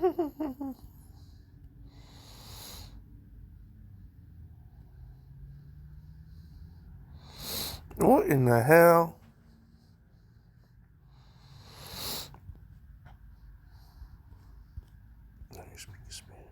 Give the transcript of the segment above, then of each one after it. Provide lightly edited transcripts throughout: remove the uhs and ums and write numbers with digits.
What in the hell? Let me speak Spanish.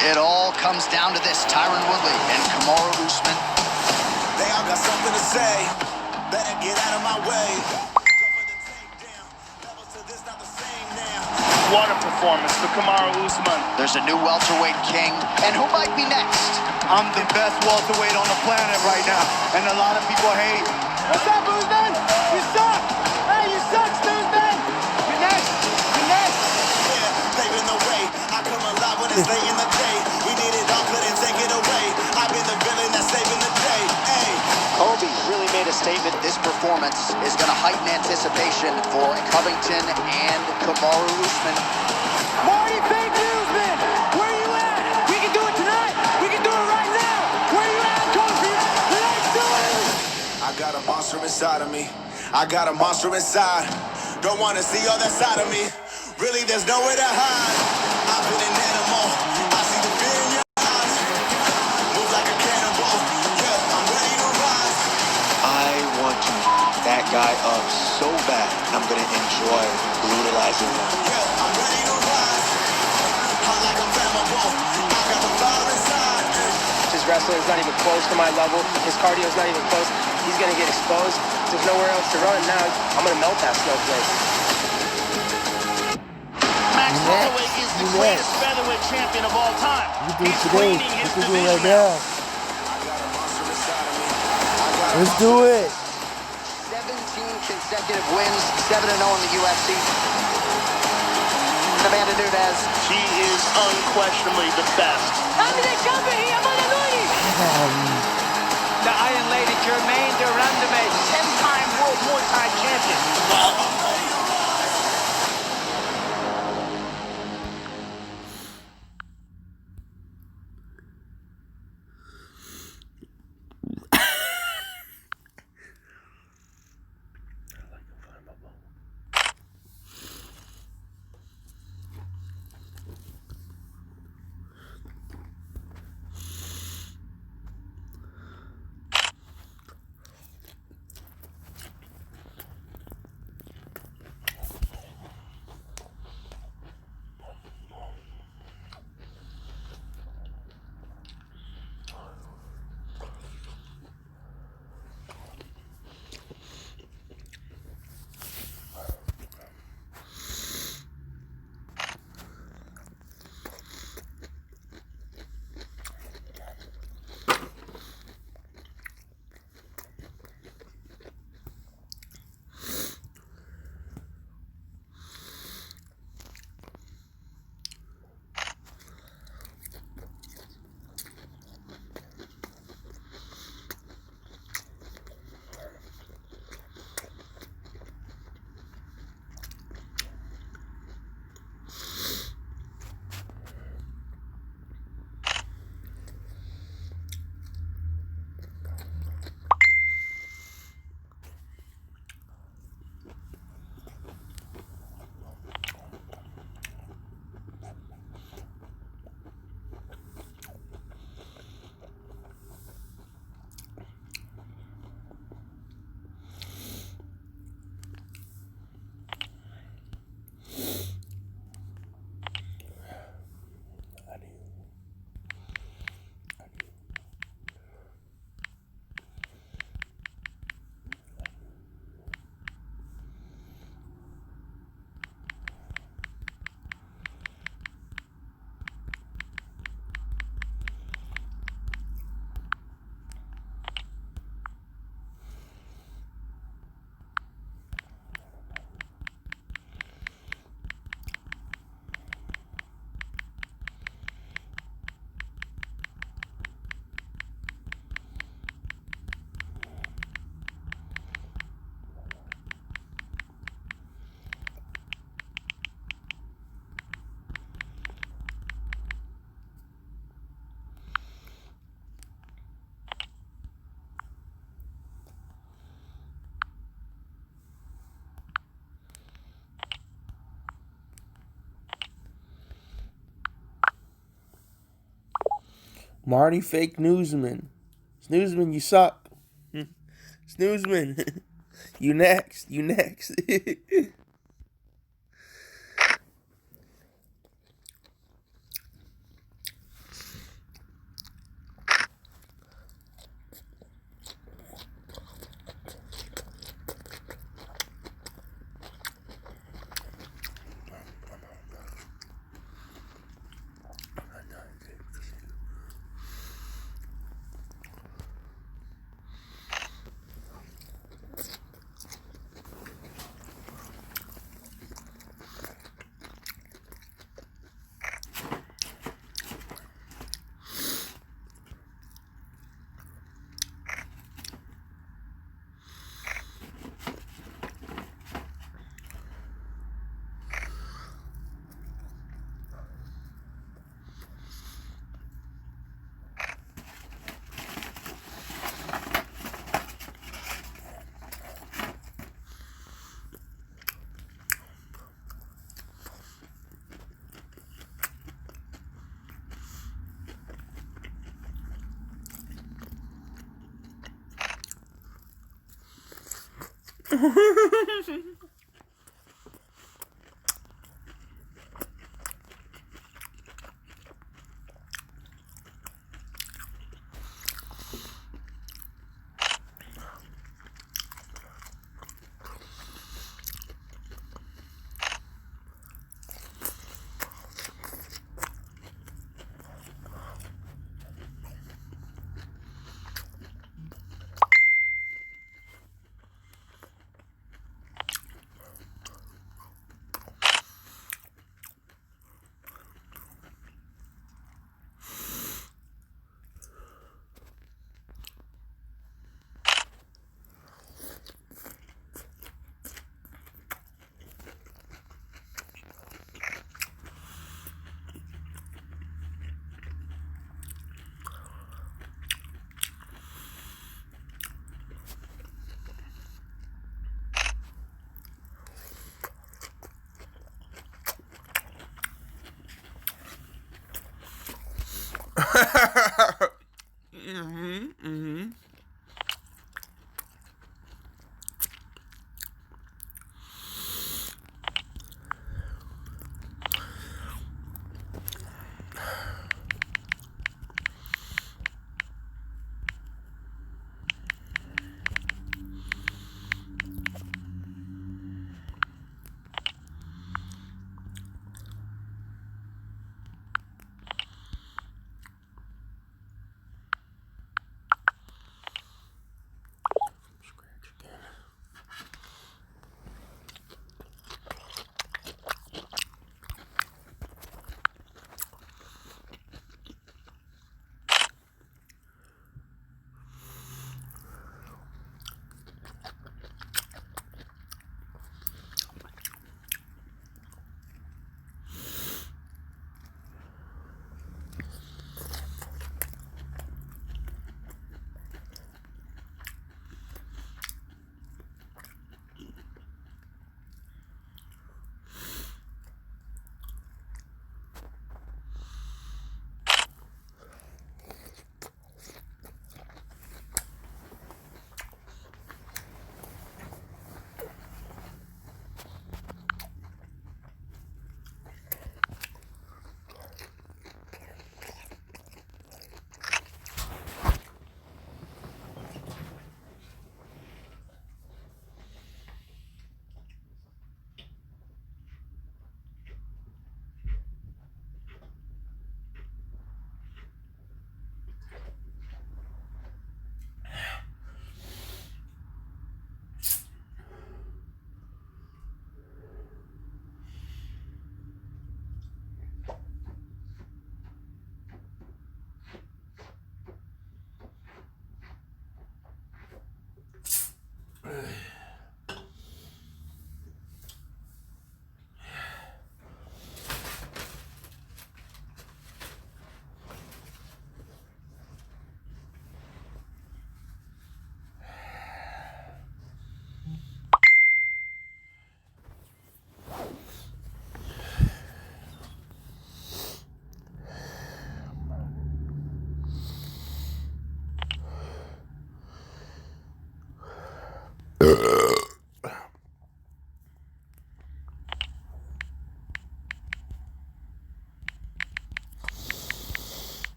It all comes down to this. Tyron Woodley and Kamaru Usman. They all got something to say. Better get out of my way. What a performance for Kamaru Usman. There's a new welterweight king. And who might be next? I'm the best welterweight on the planet right now. And a lot of people hate. What's up, Usman? You suck! Hey, you suck, Usman! You're next! You're next! Yeah, paving the way. I come alive when it's late in the day. We need it all, couldn't take it away. I've been the villain that's saving the day. Hey. Kobe really made a statement. This performance is going to heighten anticipation for Covington and Kamaru Usman. Marty, fake news, man! Where you at? We can do it tonight! We can do it right now! Where you at, Kobe? Let's do it! I got a monster inside of me. I got a monster inside. Don't want to see all that side of me. Really, there's nowhere to hide. I've been an animal. I see the fear in your eyes. Move like a cannibal. Yeah, I'm ready to rise. I want to that guy up so bad. I'm going to enjoy brutalizing him. Yeah, I'm ready to rise. Hot like I'm flammable. I got the fire inside. His wrestling is not even close to my level. His cardio is not even close. He's going to get exposed. There's nowhere else to run now. I'm going to melt that snowflake. Max Holloway is the greatest featherweight champion of all time. You do He's today. cleaning his You can do division it right now. Let's do it. 17 consecutive wins, 7-0 in the UFC. Amanda Nunes. She is unquestionably the best. The Iron Lady, Germaine de Randamie, 10-time World Muay Thai champion. Marty Fake Newsman. Snoozman, you suck. Snoozman, you next. You next.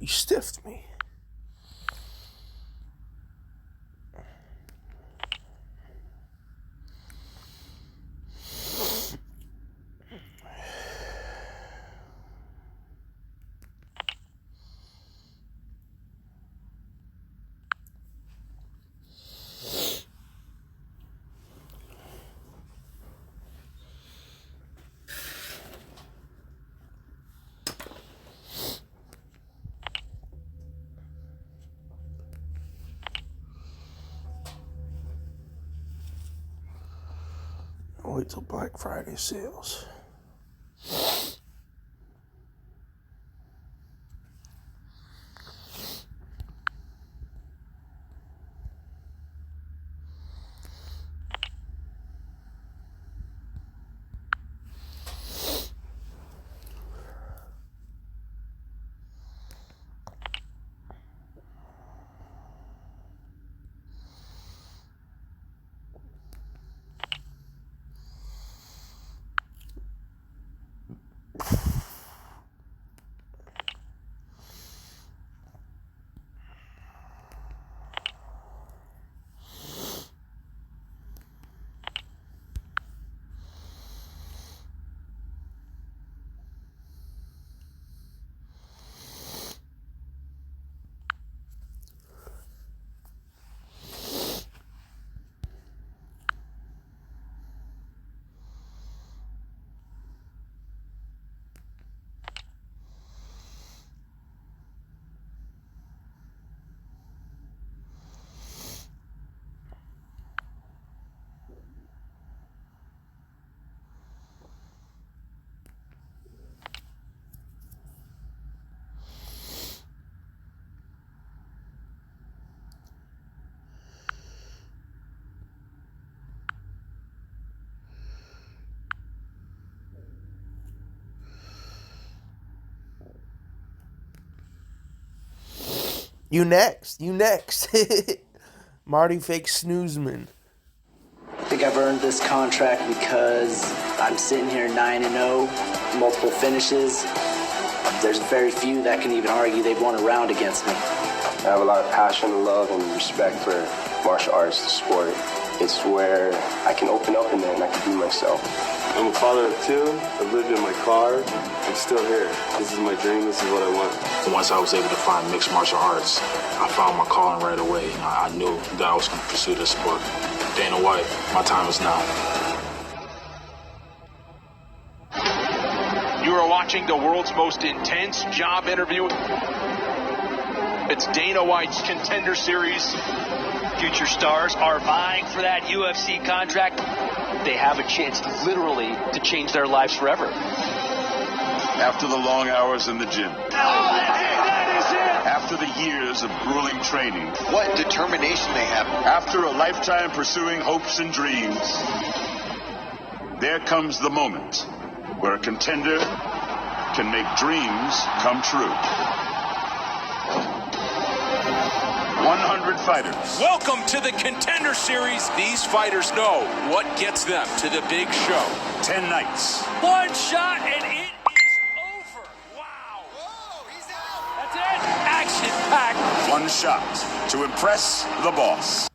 You stiffed me. I'll wait till Black Friday sales. You next. You next. Marty Fake Snoozman. I think I've earned this contract because I'm sitting here 9-0, multiple finishes. There's very few that can even argue they've won a round against me. I have a lot of passion, love, and respect for martial arts, the sport. It's where I can open up in there and I can be myself. I'm a father of two. I've lived in my car. I'm still here. This is my dream. This is what I want. Once I was able to find mixed martial arts, I found my calling right away. I knew that I was going to pursue this sport. Dana White, my time is now. You are watching the world's most intense job interview. It's Dana White's Contender Series. Future stars are vying for that UFC contract. They have a chance, literally, to change their lives forever. After the long hours in the gym. After the years of grueling training. What determination they have. After a lifetime pursuing hopes and dreams. There comes the moment where a contender can make dreams come true. 100 fighters. Welcome to the Contender Series. These fighters know what gets them to the big show. 10 nights. One shot and it is over. Wow. Whoa, he's out. That's it. Action-packed. One shot to impress the boss.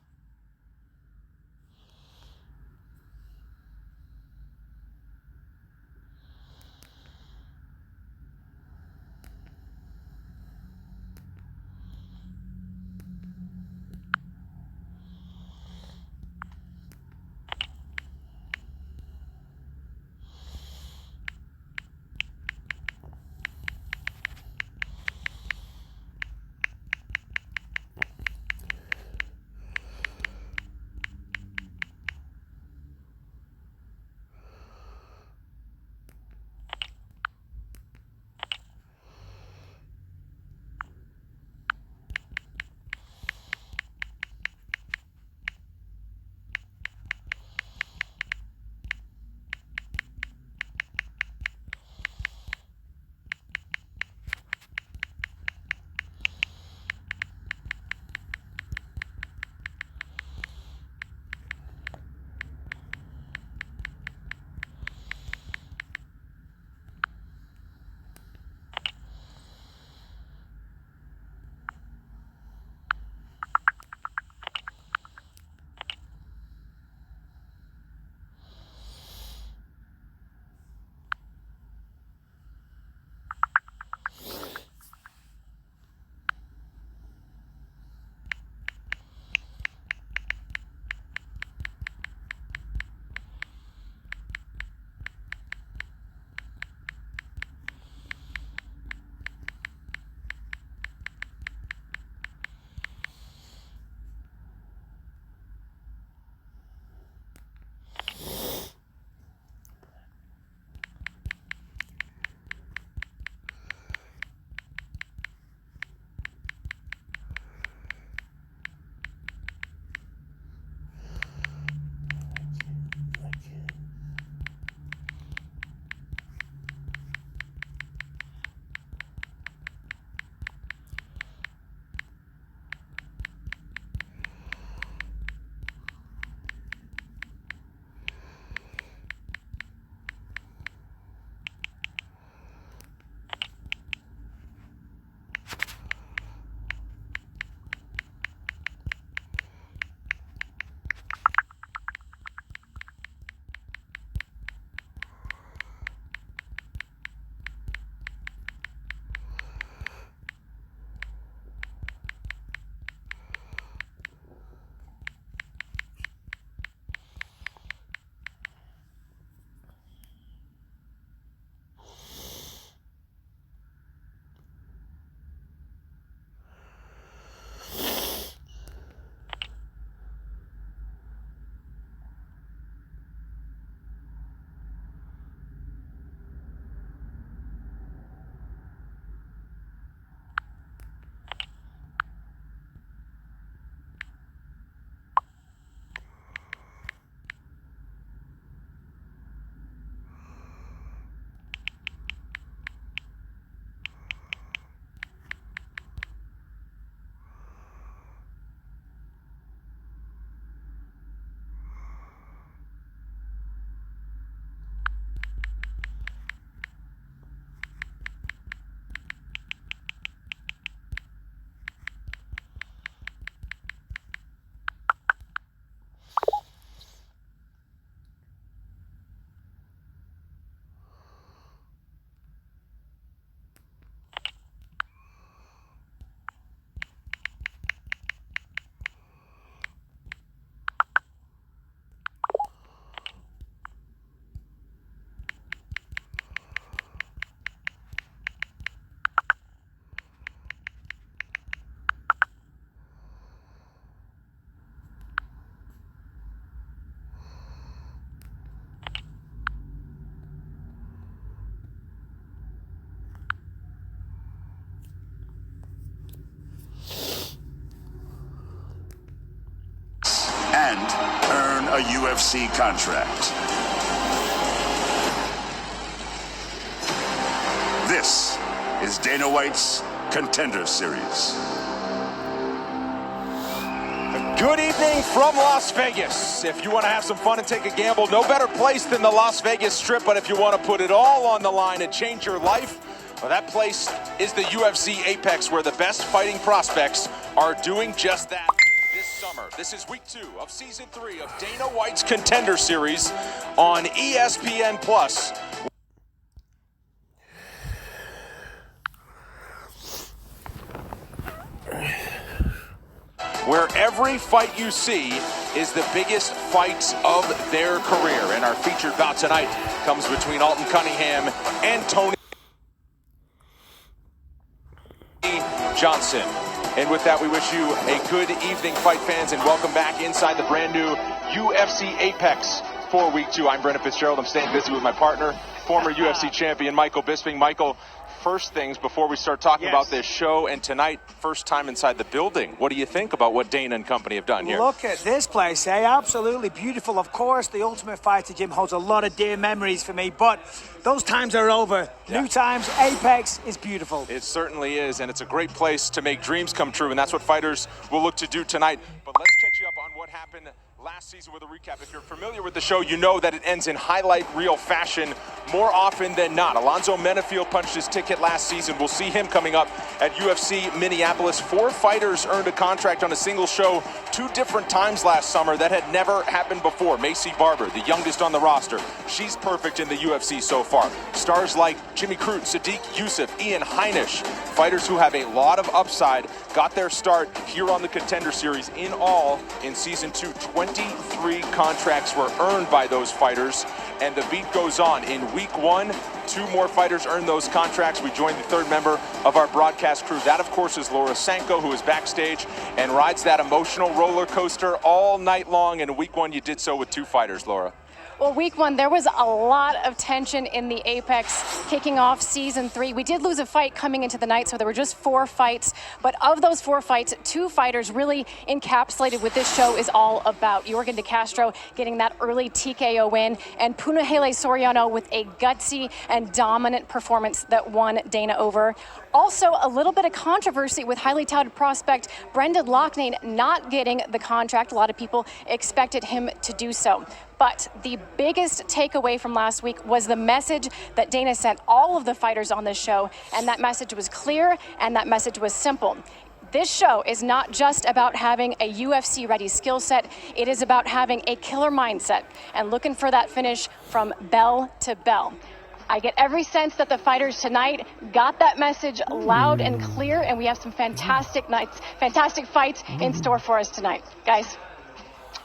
a UFC contract. This is Dana White's Contender Series. Good evening from Las Vegas. If you want to have some fun and take a gamble, no better place than the Las Vegas Strip. But if you want to put it all on the line and change your life, well, that place is the UFC Apex, where the best fighting prospects are doing just that this summer. This is week 2 of season 3 of Dana White's Contender Series on ESPN+. Where every fight you see is the biggest fights of their career. And our featured bout tonight comes between Alton Cunningham and Tony Johnson. And with that, we wish you a good evening, fight fans, and welcome back inside the brand new UFC Apex for week 2. I'm Brendan Fitzgerald. I'm staying busy with my partner, former UFC champion Michael Bisping. Michael, first things before we start talking about this show and tonight, first time inside the building. What do you think about what Dana and company have done here? Look at this place, absolutely beautiful. Of course, the Ultimate Fighter gym holds a lot of dear memories for me, but those times are over. Yeah. New times, Apex is beautiful. It certainly is, and it's a great place to make dreams come true, and that's what fighters will look to do tonight. But let's catch you up on what happened last season with a recap. If you're familiar with the show, you know that it ends in highlight reel fashion more often than not. Alonzo Menefiel punched his ticket last season. We'll see him coming up at UFC Minneapolis. 4 fighters earned a contract on a single show 2 different times last summer. That had never happened before. Macy Barber, the youngest on the roster. She's perfect in the UFC so far. Stars like Jimmy Crute, Sadiq Youssef, Ian Heinisch, fighters who have a lot of upside, got their start here on the Contender Series. In all, in season 2, 23 contracts were earned by those fighters, and the beat goes on. In week 1, 2 more fighters earned those contracts. We joined the 3rd member of our broadcast crew. That, of course, is Laura Sanko, who is backstage and rides that emotional roller coaster all night long. And in week 1, you did so with 2 fighters, Laura. Well, week 1, there was a lot of tension in the Apex kicking off season 3. We did lose a fight coming into the night, so there were just 4 fights. But of those 4 fights, 2 fighters really encapsulated what this show is all about. Yorgan De Castro getting that early TKO win, and Punahele Soriano with a gutsy and dominant performance that won Dana over. Also, a little bit of controversy with highly touted prospect Brendan Loughnane not getting the contract. A lot of people expected him to do so. But the biggest takeaway from last week was the message that Dana sent all of the fighters on this show, and that message was clear, and that message was simple. This show is not just about having a UFC-ready skill set. It is about having a killer mindset and looking for that finish from bell to bell. I get every sense that the fighters tonight got that message loud and clear, and we have some fantastic fights in store for us tonight. Guys.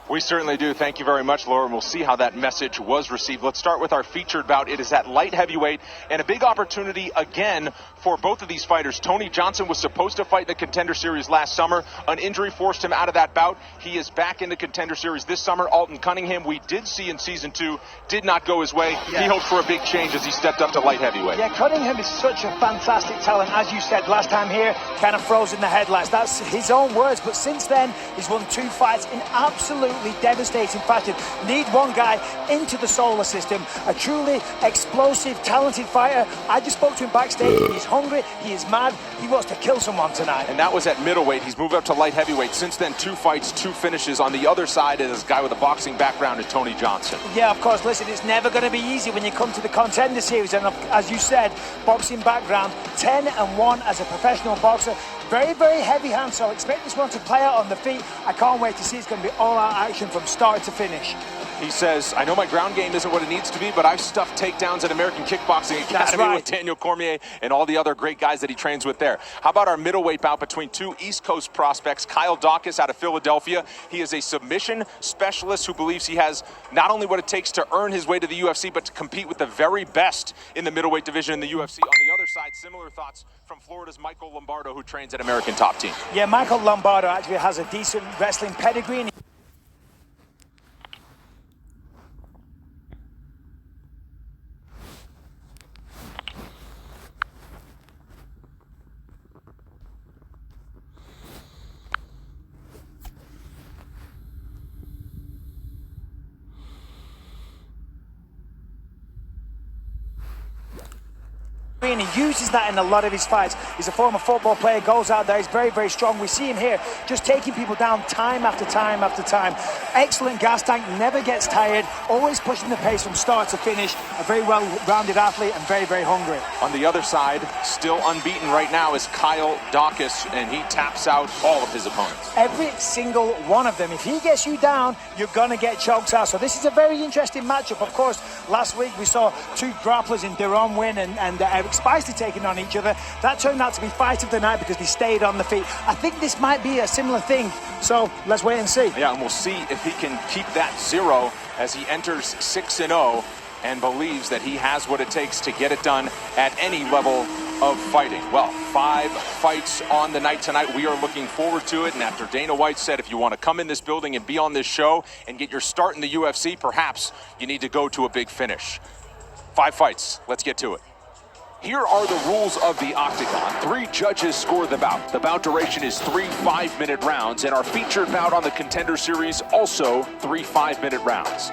We certainly do. Thank you very much, Laura, and we'll see how that message was received. Let's start with our featured bout. It is at light heavyweight, and a big opportunity again for both of these fighters. Tony Johnson was supposed to fight in the Contender Series last summer. An injury forced him out of that bout. He is back in the Contender Series this summer. Alton Cunningham, we did see in season 2, did not go his way. Yeah. He hoped for a big change as he stepped up to light heavyweight. Yeah, Cunningham is such a fantastic talent. As you said last time here, kind of froze in the headlights. That's his own words, but since then, he's won 2 fights in absolutely devastating fashion. Need one guy into the solar system, a truly explosive, talented fighter. I just spoke to him backstage. He's hungry, he is mad, he wants to kill someone tonight. And that was at middleweight. He's moved up to light heavyweight. Since then, 2 fights, 2 finishes. On the other side is this guy with a boxing background, Tony Johnson. Yeah, of course. Listen, it's never going to be easy when you come to the Contender Series. And as you said, boxing background, 10-1 as a professional boxer. Very, very heavy hand, so expect this one to play out on the feet. I can't wait to see. It's going to be all-out action from start to finish. He says, I know my ground game isn't what it needs to be, but I've stuffed takedowns at American Kickboxing Academy with Daniel Cormier and all the other great guys that he trains with there. How about our middleweight bout between 2 East Coast prospects? Kyle Dawkins out of Philadelphia. He is a submission specialist who believes he has not only what it takes to earn his way to the UFC, but to compete with the very best in the middleweight division in the UFC. On the other side, similar thoughts from Florida's Michael Lombardo, who trains at American Top Team. Yeah, Michael Lombardo actually has a decent wrestling pedigree. history, and he uses that in a lot of his fights. He's a former football player, goes out there, he's very, very strong. We see him here just taking people down time after time after time. Excellent gas tank, never gets tired, always pushing the pace from start to finish. A very well-rounded athlete and very, very hungry. On the other side, still unbeaten right now is Kyle Daukaus, and he taps out all of his opponents. Every single one of them. If he gets you down, you're going to get choked out. So this is a very interesting matchup. Of course, last week we saw two grapplers in Deron Winn and Eric Spicely taking on each other. That turned out to be fight of the night because they stayed on the feet. I think this might be a similar thing. So let's wait and see. Yeah, and we'll see if he can keep that 0 as he enters 6-0 and believes that he has what it takes to get it done at any level of fighting. Well, 5 fights on the night tonight. We are looking forward to it. And after Dana White said, if you want to come in this building and be on this show and get your start in the UFC, perhaps you need to go to a big finish. 5 fights. Let's get to it. Here are the rules of the Octagon. 3 judges score the bout. The bout duration is 3 5-minute rounds, and our featured bout on the Contender Series also 3 5-minute rounds.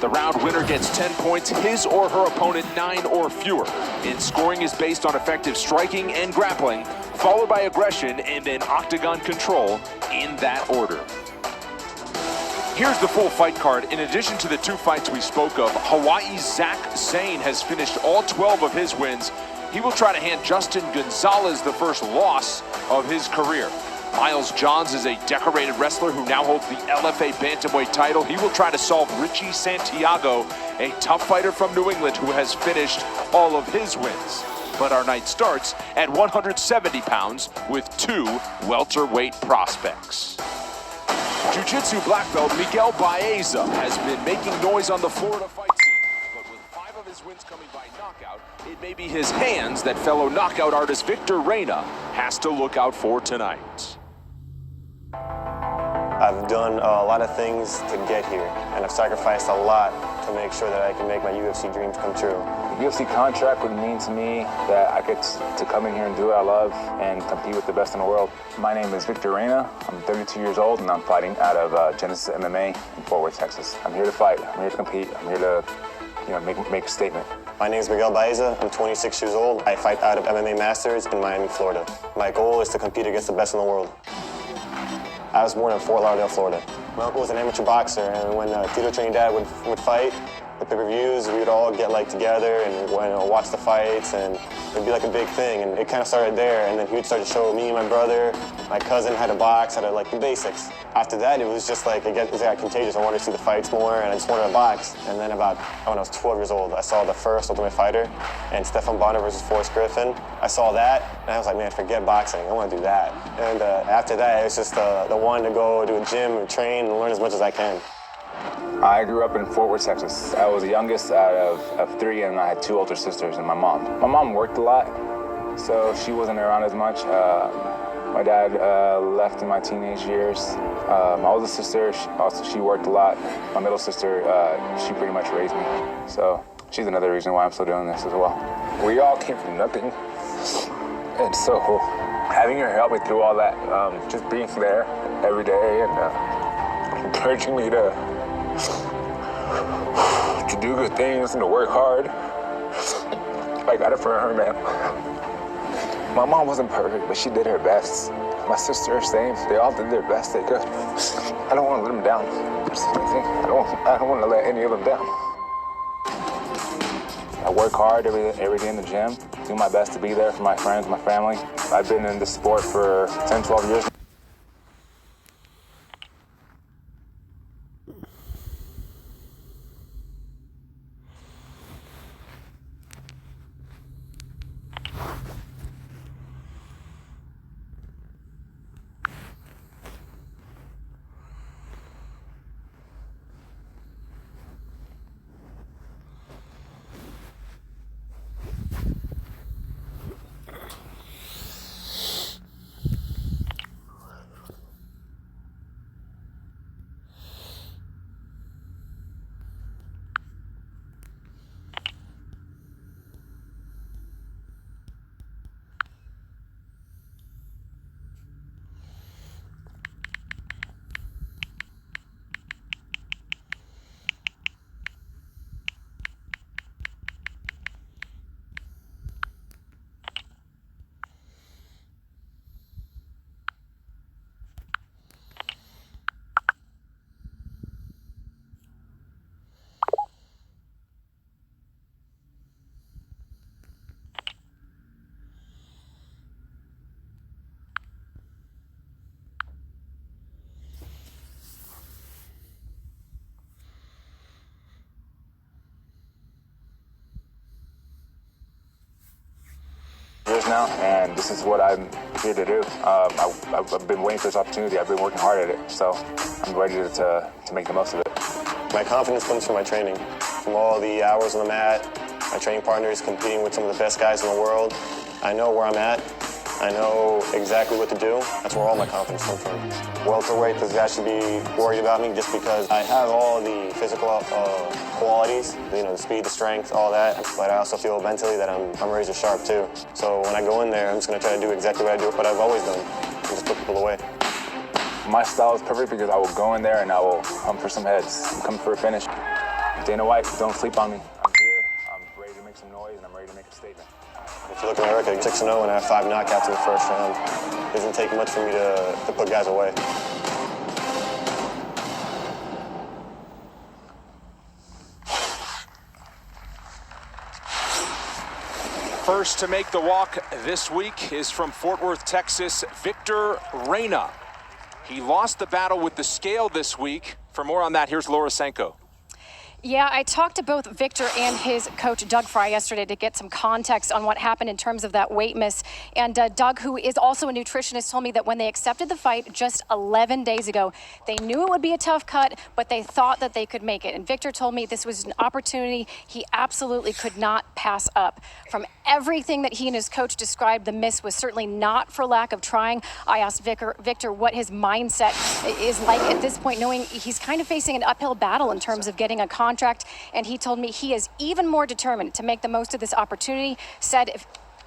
The round winner gets 10 points, his or her opponent 9 or fewer. And scoring is based on effective striking and grappling, followed by aggression and then octagon control in that order. Here's the full fight card. In addition to the 2 fights we spoke of, Hawaii's Zach Zane has finished all 12 of his wins. He will try to hand Justin Gonzalez the first loss of his career. Miles Johns is a decorated wrestler who now holds the LFA Bantamweight title. He will try to solve Richie Santiago, a tough fighter from New England who has finished all of his wins. But our night starts at 170 pounds with 2 welterweight prospects. Jiu-Jitsu black belt Miguel Baeza has been making noise on the Florida fight scene, but with 5 of his wins coming by knockout, it may be his hands that fellow knockout artist Victor Reina has to look out for tonight. I've done a lot of things to get here, and I've sacrificed a lot to make sure that I can make my UFC dreams come true. The UFC contract would mean to me that I get to come in here and do what I love and compete with the best in the world. My name is Victor Reina. I'm 32 years old, and I'm fighting out of Genesis MMA in Fort Worth, Texas. I'm here to fight. I'm here to compete. I'm here to, make a statement. My name is Miguel Baeza. I'm 26 years old. I fight out of MMA Masters in Miami, Florida. My goal is to compete against the best in the world. I was born in Fort Lauderdale, Florida. My uncle was an amateur boxer, and when Tito Trinidad would fight, the pay-per-views, we would all get together and watch the fights, and it'd be a big thing. And it kind of started there, and then he would start to show me and my brother, my cousin how to box, how to the basics. After that, it was just it got contagious. I wanted to see the fights more, and I just wanted to box. And then when I was 12 years old, I saw the first Ultimate Fighter, and Stefan Bonner versus Forrest Griffin. I saw that, and I was like, man, forget boxing. I want to do that. And after that, it was just the one to go to a gym and train and learn as much as I can. I grew up in Fort Worth, Texas. I was the youngest out of 3, and I had 2 older sisters and my mom. My mom worked a lot, so she wasn't around as much. My dad left in my teenage years. My older sister, she worked a lot. My middle sister, she pretty much raised me. So she's another reason why I'm still doing this as well. We all came from nothing, and so having her help me through all that, just being there every day and encouraging me to do good things and to work hard. I got it from her, man. My mom wasn't perfect, but she did her best. My sister, same. They all did their best they could. I don't want to let them down. I don't want to let any of them down. I work hard every day in the gym, do my best to be there for my friends, my family. I've been in this sport for 10, 12 years. now, and this is what I'm here to do. I've been waiting for this opportunity. I've been working hard at it, so I'm ready to make the most of it. My confidence comes from my training, from all the hours on the mat, my training partners competing with some of the best guys in the world. I know where I'm at. I know exactly what to do. That's where all my confidence comes from. Welterweight, those guys should be worried about me just because I have all the physical qualities, you know, the speed, the strength, all that. But I also feel mentally that I'm razor sharp too. So when I go in there, I'm just going to try to do exactly what I've always done, and just put people away. My style is perfect because I will go in there and I will come for some heads. I'm coming for a finish. Dana White, don't sleep on me. I'm here, I'm ready to make some noise, and I'm ready to make a statement. If you look at my record, 6-0 and I have 5 knockouts in the first round. It doesn't take much for me to put guys away. First to make the walk this week is from Fort Worth, Texas, Victor Reyna. He lost the battle with the scale this week. For more on that, here's Laura Sanko. Yeah, I talked to both Victor and his coach, Doug Fry, yesterday to get some context on what happened in terms of that weight miss. And Doug, who is also a nutritionist, told me that when they accepted the fight just 11 days ago, they knew it would be a tough cut, but they thought that they could make it. And Victor told me this was an opportunity he absolutely could not pass up. From everything that he and his coach described, the miss was certainly not for lack of trying. I asked Victor what his mindset is like at this point, knowing he's kind of facing an uphill battle in terms of getting a contract, and he told me he is even more determined to make the most of this opportunity. Said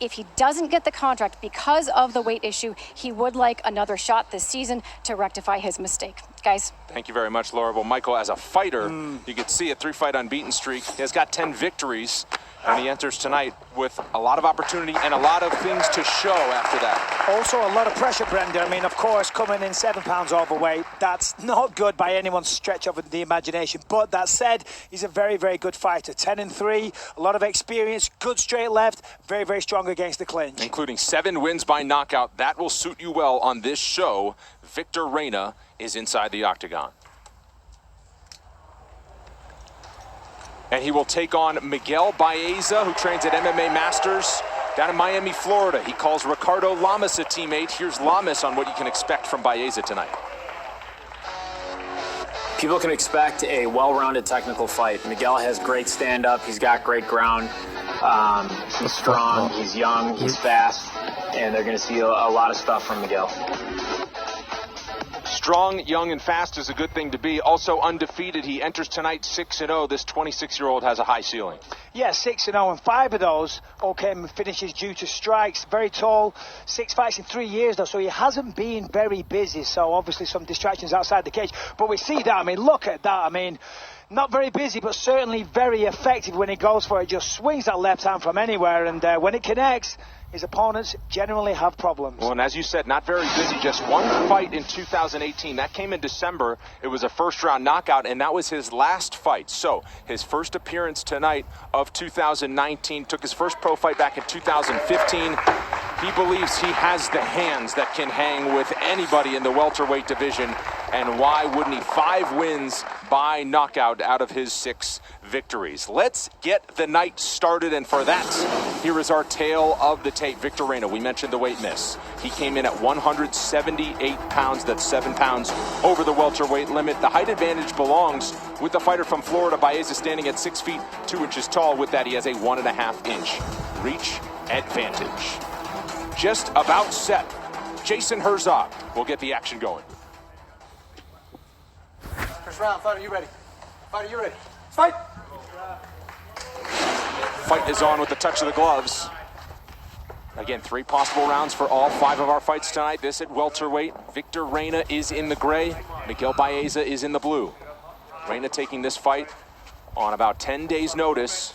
if he doesn't get the contract because of the weight issue, he would like another shot this season to rectify his mistake. Guys. Thank you very much, Laura. Well, Michael, as a fighter, you could see a 3-fight unbeaten streak. He has got 10 victories, and he enters tonight with a lot of opportunity and a lot of things to show after that. Also a lot of pressure, Brenda. I mean, of course, coming in 7 pounds overweight, that's not good by anyone's stretch of the imagination. But that said, he's a very, very good fighter. 10-3, a lot of experience, good straight left, very, very strong against the clinch. Including 7 wins by knockout. That will suit you well on this show. Victor Reyna is inside the octagon. And he will take on Miguel Baeza, who trains at MMA Masters down in Miami, Florida. He calls Ricardo Lamas a teammate. Here's Lamas on what you can expect from Baeza tonight. People can expect a well-rounded technical fight. Miguel has great stand-up. He's got great ground. He's strong, he's young, he's fast, and they're going to see a lot of stuff from Miguel. Strong, young, and fast is a good thing to be. Also undefeated. He enters tonight 6-0. This 26-year-old has a high ceiling. Yeah, 6-0, and 5 of those all came finishes due to strikes. Very tall, 6 fights in 3 years, though, so he hasn't been very busy. So obviously some distractions outside the cage. But we see that. I mean, look at that. I mean, not very busy, but certainly very effective when he goes for it. Just swings that left hand from anywhere, and when it connects, his opponents generally have problems. Well, and as you said, not very busy. Just 1 fight in 2018. That came in December. It was a first-round knockout, and that was his last fight. So his first appearance tonight of 2019. Took his first pro fight back in 2015. He believes he has the hands that can hang with anybody in the welterweight division. And why wouldn't he? 5 wins by knockout out of his 6 victories. Let's get the night started, and for that, here is our tale of the tape. Victor Reyna, we mentioned the weight miss. He came in at 178 pounds. That's 7 pounds over the welterweight limit. The height advantage belongs with the fighter from Florida. Baeza standing at 6 feet 2 inches tall. With that, he has a 1.5-inch reach advantage. Just about set. Jason Herzog will get the action going. First round, fighter, you ready? Fighter, you ready? Fight! Fight is on with the touch of the gloves. Again, 3 possible rounds for all 5 of our fights tonight. This at welterweight. Victor Reyna is in the gray. Miguel Baeza is in the blue. Reyna taking this fight on about 10 days' notice.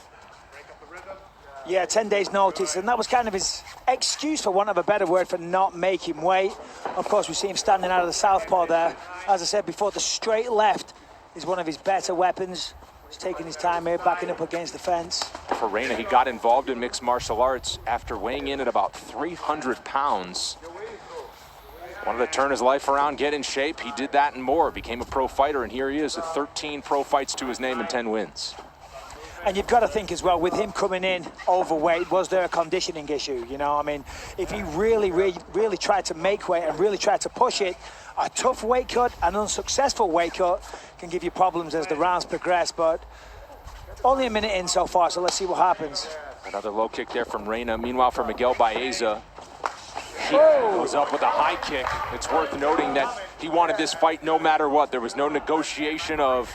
Yeah, 10 days' notice, and that was kind of his excuse, for want of a better word, for not making weight. Of course, we see him standing out of the southpaw there. As I said before, the straight left is one of his better weapons. He's taking his time here, backing up against the fence. For Reyna, he got involved in mixed martial arts after weighing in at about 300 pounds. Wanted to turn his life around, get in shape. He did that and more. Became a pro fighter, and here he is with 13 pro fights to his name and 10 wins. And you've got to think as well, with him coming in overweight, was there a conditioning issue? You know, I mean, if he really tried to make weight and really tried to push it, a tough weight cut, an unsuccessful weight cut can give you problems as the rounds progress, but only a minute in so far, so let's see what happens. Another low kick there from Reyna. Meanwhile, for Miguel Baeza, he goes up with a high kick. It's worth noting that he wanted this fight no matter what. There was no negotiation of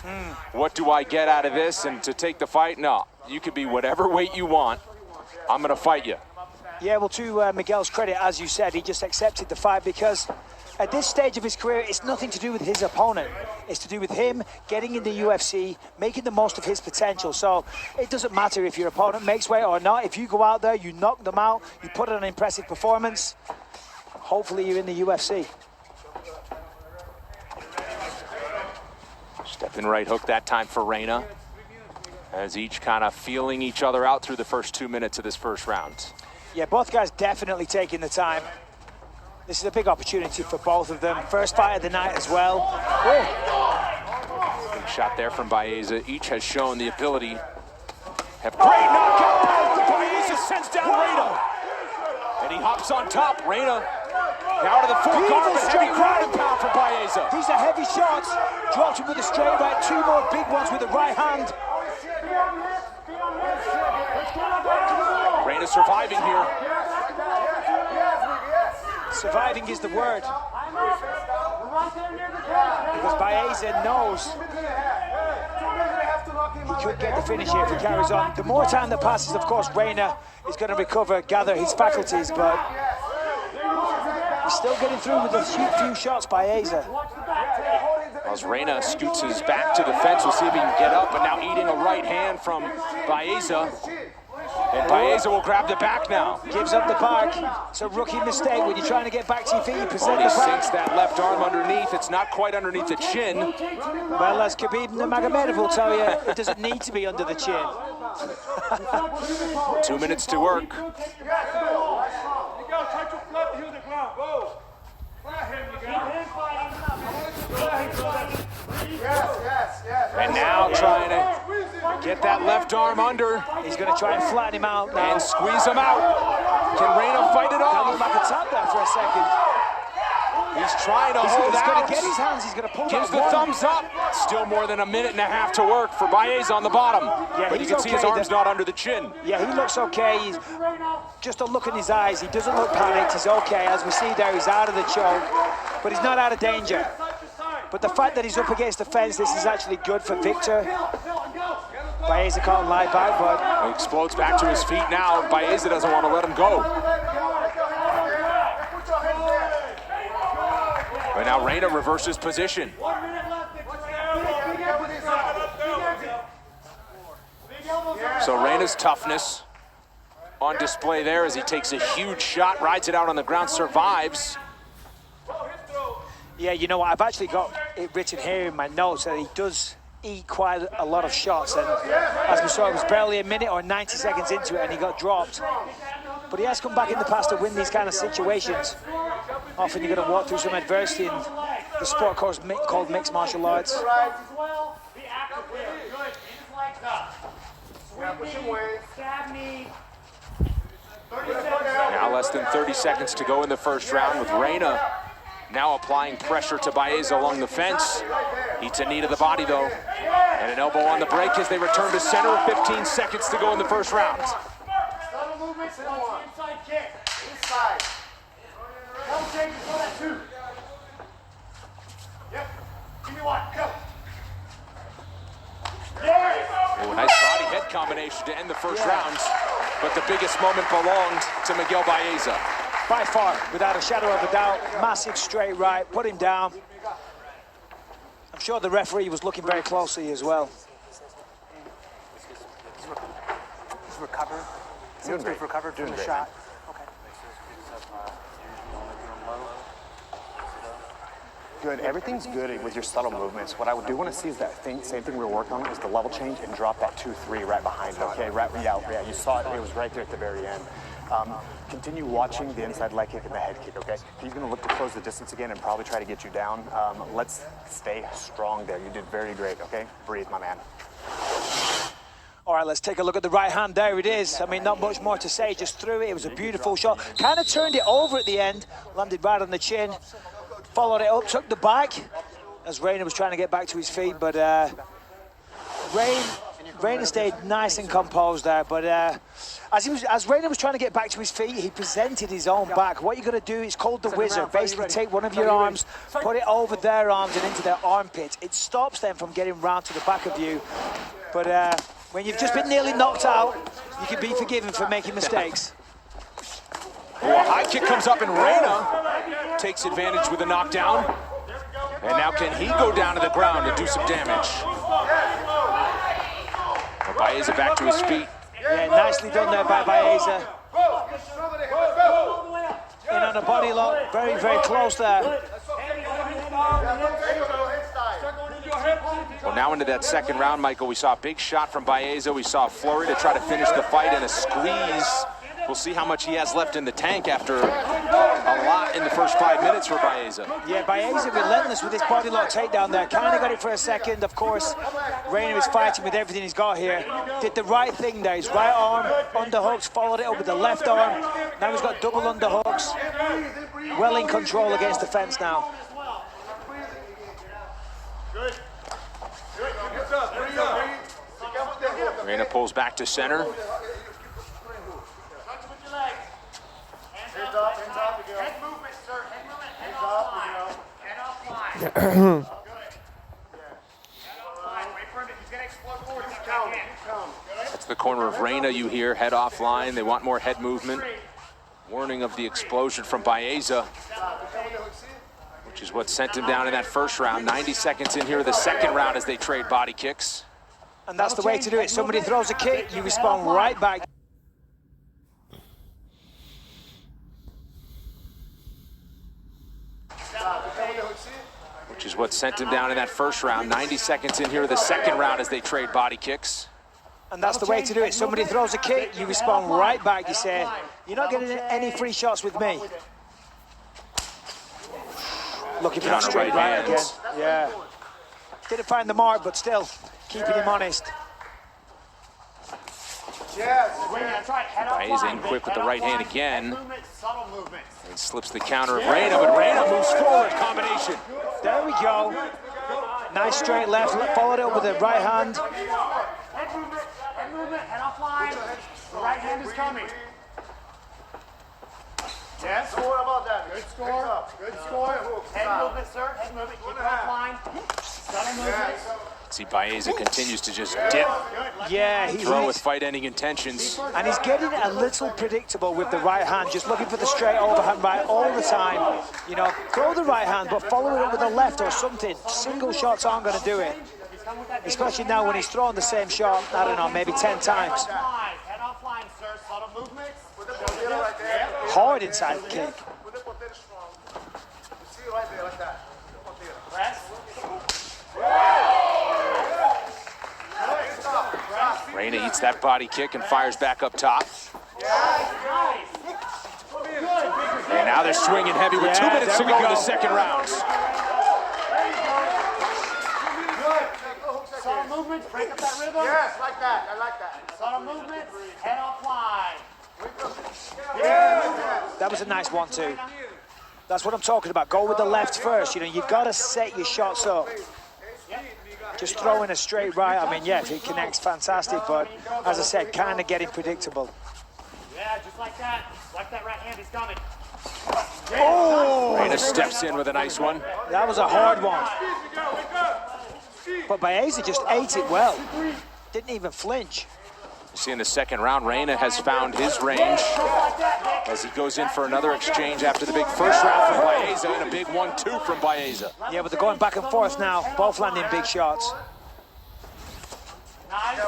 what do I get out of this and to take the fight. No, you could be whatever weight you want. I'm going to fight you. Yeah, well, to Miguel's credit, as you said, he just accepted the fight because at this stage of his career, it's nothing to do with his opponent. It's to do with him getting in the UFC, making the most of his potential. So it doesn't matter if your opponent makes weight or not. If you go out there, you knock them out, you put on an impressive performance, hopefully you're in the UFC. Stepping right hook that time for Reyna, as each kind of feeling each other out through the first 2 minutes of this first round. Yeah, both guys definitely taking the time. This is a big opportunity for both of them. First fight of the night as well. Big shot there from Baeza. Each has shown the ability. Have great knockout. Baeza sends down Reyna. And he hops on top. Reyna out of the forearm, but heavy ground and pound for Baeza. These are heavy shots. Dropped him with a straight right. Two more big ones with the right hand. Reyna surviving here. Surviving is the word. Because Baeza knows he could get the finish here if he carries on. The more time that passes, of course, Reyna is going to recover, gather his faculties, but he's still getting through with a few shots, Baeza. As Reyna scoots his back to the fence, we'll see if he can get up, but now eating a right hand from Baeza. And Baeza will grab the back now. Gives up the park. It's a rookie mistake when you're trying to get back to your feet. You present he the park. sinks that left arm underneath. It's not quite underneath the chin. Well, as Khabib Nurmagomedov will tell you, it doesn't need to be under the chin. 2 minutes to work. And now trying to get that left arm under. He's going to try and flatten him out now. And squeeze him out. Can Reyna fight it off? That looked like a tap there for a second. He's trying to hold He's out. going to get his hands. He's going to pull Gives that the thumbs up. Still more than a minute and a half to work for Baeza on the bottom. Yeah, but you can see his arm's not under the chin. Yeah, he looks okay. He's just a look in his eyes. He doesn't look panicked. He's okay. As we see there, he's out of the choke, but he's not out of danger. But the fact that he's up against the fence, this is actually good for Victor. Baeza can't lie back, but he explodes back to his feet now. Baeza doesn't want to let him go. But now Reyna reverses position. So Reyna's toughness on display there as he takes a huge shot, rides it out on the ground, survives. Yeah, you know what? I've actually got it written here in my notes that he does eat quite a lot of shots. And as we saw, it was barely a minute or 90 seconds into it and he got dropped. But he has come back in the past to win these kind of situations. Often you're going to walk through some adversity in the sport called mixed martial arts. Now less than 30 seconds to go in the first round with Reyna now applying pressure to Baeza along the fence. Eats a knee to the body though. And an elbow on the break as they return to center. 15 seconds to go in the first round. Oh, nice body head combination to end the first round. But the biggest moment belonged to Miguel Baeza. By far, without a shadow of a doubt, massive straight right, put him down. I'm sure the referee was looking very closely as well. Recover. Doing great. Recover from the shot. Okay. Good. Everything's good with your subtle movements. What I do want to see is that same thing we were working on is the level change and drop that 2-3 right behind it. Okay. Right. Yeah. You saw it. It was right there at the very end. Continue watching the inside leg kick and the head kick, okay? He's going to look to close the distance again and probably try to get you down. Let's stay strong there. You did very great, okay? Breathe, my man. All right, let's take a look at the right hand. There it is. I mean, not much more to say. Just threw it. It was a beautiful shot. Kind of turned it over at the end. Landed right on the chin. Followed it up, took the back. As Reina was trying to get back to his feet. But Reina stayed nice and composed there. But as Reina was trying to get back to his feet, he presented his own back. What you're going to do is called the wizard. Basically take one of your arms, put it over their arms and into their armpits. It stops them from getting round to the back of you. But when you've just been nearly knocked out, you can be forgiven for making mistakes. Oh, a high kick comes up and Reina takes advantage with a knockdown. And now can he go down to the ground and do some damage? Baeza back to his feet. Yeah, nicely done there by Baeza. In on a body lock, very, very close there. Well, now into that second round, Michael, we saw a big shot from Baeza. We saw a flurry to try to finish the fight and a squeeze. We'll see how much he has left in the tank after a lot in the first 5 minutes for Baeza. Yeah, Baeza relentless with his body lock takedown there. Kind of got it for a second, of course. Reina is fighting with everything he's got here. Did the right thing there. His right arm underhooks, followed it up with the left arm. Now he's got double underhooks. Well in control against the fence now. Reina pulls back to center. That's the corner of Reina you hear, head offline. They want more head movement. Warning of the explosion from Baeza, which is what sent him down in that first round. 90 seconds in here of the second round as they trade body kicks. And that's the way to do it. Somebody throws a kick, you respond right back. Which is what sent him down in that first round. 90 seconds in here of the second round as they trade body kicks. And that's the way to do it. Somebody throws a kick, you respond right back. You say, you're not getting any free shots with me. Looking for that straight right again. Yeah. Didn't find the mark, but still keeping him honest. Baeza in quick with the right hand again. And slips the counter of Reina, but Reina moves forward. Combination. There we go. Nice straight left, followed it up with the right hand. Head movement, head offline. The right hand is coming. Yes. Score about that. Good score. Good score. Head movement, sir. Head movement. Keep it offline. Subtle movement. See, Baeza continues to just dip. Yeah, throw with fight-ending intentions. And he's getting a little predictable with the right hand, just looking for the straight overhand right all the time. You know, throw the right hand, but follow it up with the left or something. Single shots aren't going to do it. Especially now when he's thrown the same shot, I don't know, maybe 10 times. Head offline, sir. Subtle movements. Hard inside kick. Press. Reina eats that body kick and fires back up top. And now they're swinging heavy with 2 minutes to go in the second round. Subtle movements, break up that rhythm. Yes, like that. I like that. Subtle movements, head offline. That was a nice 1-2. That's what I'm talking about. Go with the left first. You know, you've got to set your shots up. Just throwing a straight right, I mean, yeah, if it connects, fantastic, but as I said, kind of getting predictable. Yeah, just like that. Like that right hand is coming. Oh! Reina steps in with a nice one. That was a hard one. But Baeza just ate it well. Didn't even flinch. You see in the second round, Reina has found his range as he goes in for another exchange after the big first round from Baeza and a big 1-2 from Baeza. Yeah, but they're going back and forth now, both landing big shots. Nice.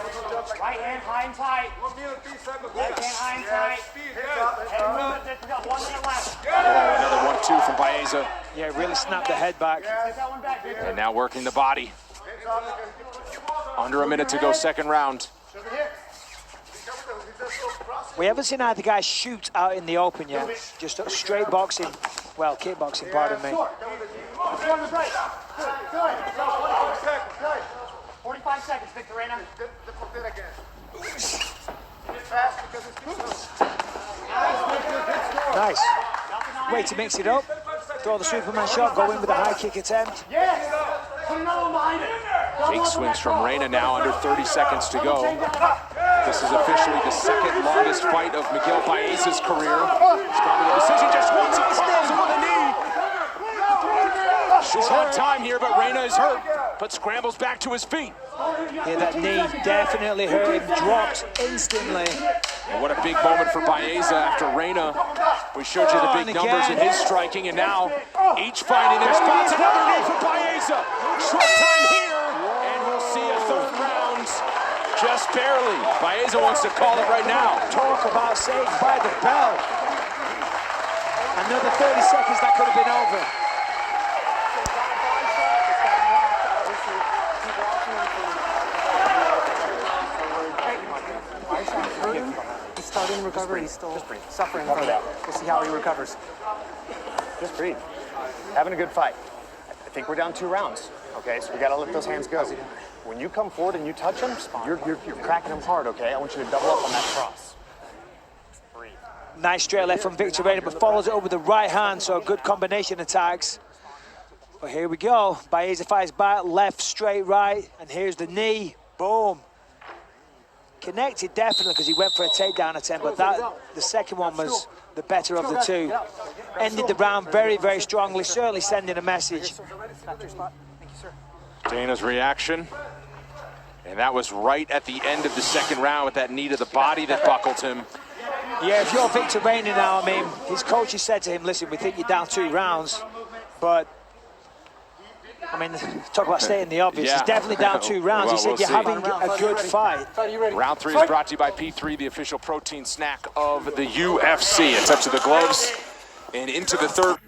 Right hand high and tight. Left hand high and tight. Head movement, we got 1 minute left. Another 1-2 from Baeza. Yeah, really snapped the head back. And now working the body. Under a minute to go, second round. We haven't seen either guy shoot out in the open yet. Just straight boxing. Well, kickboxing, pardon me. 45 seconds, Victorina. Nice. Way to mix it up. Throw the Superman shot, go in with a high kick attempt. Big swings from Reyna now, under 30 seconds to go. This is officially the second longest fight of Miguel Baeza's career. It's coming to a decision just once, he falls with a knee. Short on time here, but Reyna is hurt, but scrambles back to his feet. Yeah, that knee definitely hurt him, drops instantly. And what a big moment for Baeza after Reyna. We showed you the big numbers in his striking, and now each fight in their spots. Another knee for Baeza. Short time here, and we'll see a third round. Just barely. Baeza wants to call it right now. Talk about saved by the bell. Another 30 seconds, that could have been over. He's starting recovery. He's still suffering from it. We'll see how he recovers. Just breathe. Having a good fight. I think we're down 2 rounds. Okay, so we gotta let those hands go. When you come forward and you touch him, you're cracking him hard, okay? I want you to double up on that cross. Breathe. Nice straight left from Victor Reyna, but follows it up with the right hand, so a good combination of tags. But here we go. Baeza fights back, left, straight, right, and here's the knee. Boom. Connected definitely because he went for a takedown attempt, but the second one was the better of the two. Ended the round very, very strongly, certainly sending a message. Dana's reaction, and that was right at the end of the second round with that knee to the body that buckled him. Yeah, if you're Victor Reyna now, I mean, his coach has said to him, listen, we think you're down 2 rounds, but I mean, talk about stating the obvious. Yeah. He's definitely down 2 rounds. Well, He said we'll you're see. having a good fight. Round 3 is brought to you by P3, the official protein snack of the UFC. It's up to the gloves and into the third.